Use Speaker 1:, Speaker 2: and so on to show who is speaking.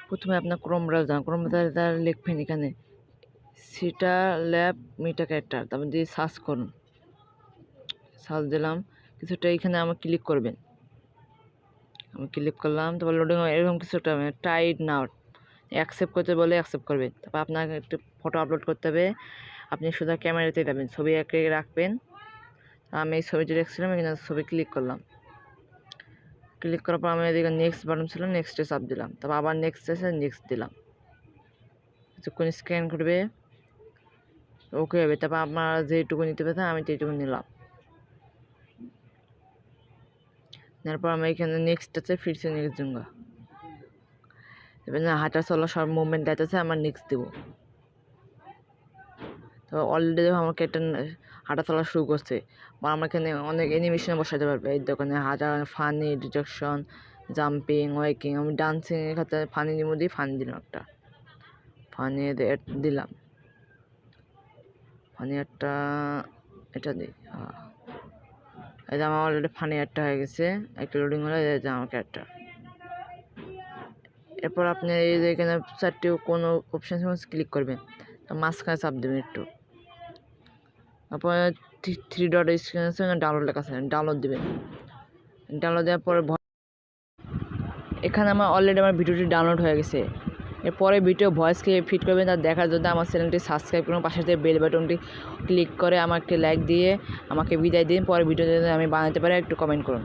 Speaker 1: প্রথমে আপনার Chrome browser লিখবেন এখানে সিটা ল্যাব মিটা ক্যারেক্টার, তারপর দিয়ে সার্চ করুন। সার্চ দিলাম, কিছুটা এখানে আমার ক্লিক করবেন। আমি ক্লিক করলাম, তারপর লোডিং এরকম কিছুটা টাইট নাও অ্যাকসেপ্ট করতে বলে অ্যাকসেপ্ট করবেন। তারপর আপনাকে একটু ফটো আপলোড করতে হবে। আপনি সোজা ক্যামেরাতে যাবেন, ছবি এঁকে রাখবেন। আমি এই ছবিটি রেখেছিলাম, এখানে ছবি ক্লিক করলাম। ক্লিক করার পর আমি এদিকে নেক্সট বাটন ছিল, নেক্সটে চাপ দিলাম। তারপর আবার নেক্সট আছে, নেক্সট দিলাম। কিছুক্ষণ স্ক্যান করবে, ওকে হবে। তারপর আপনারা যেটুকু নিতে পেতেন আমি সেইটুকু নিলাম। তারপর আমি এখানে নেক্সট আছে, ফিরছে নেক্সট दूंगा। এবার হাঁটা চলা সব মুভমেন্ট দেখাচ্ছে, আমার নেক্সট দেবো। তো অলরেডি আমাকে একটা হাঁটা চলা শুরু করছে, বা আমার এখানে অনেক অ্যানিমেশন বসাতে পারবে। এই দোকানে হাঁটা, ফানি, ডিটেকশন, জাম্পিং, ওয়াকিং। আমি ডান্সিংয়ের ক্ষেত্রে ফানির মধ্যে ফানি দিলাম একটা, ফানি দিলাম, ফানি একটা এটা দিই। এটা আমার অলরেডি ফানি একটা হয়ে গেছে, একটা লোডিং হলে এটা আমার ক্যারেক্টার। এরপর আপনি এই যে এখানে চারটি কোনো অপশান ক্লিক করবেন, তো মাঝখানে চাপ দেবেন একটু। তারপর 3 ডট স্ক্রিন আছে, ডাউনলোড লেখা আছে, ডাউনলোড দেবেন। ডাউনলোড দেওয়ার পরে এখানে আমার অলরেডি আমার ভিডিওটি ডাউনলোড হয়ে গেছে। এরপরে ভিডিও ভয়েসকে ফিট করবেন, তার দেখার জন্য আমার চ্যানেলটি সাবস্ক্রাইব করুন, পাশে থেকে বেল বাটনটি ক্লিক করে আমাকে লাইক দিয়ে আমাকে বিদায় দিন। পরে ভিডিও আমি বানাতে পারি, একটু কমেন্ট করুন।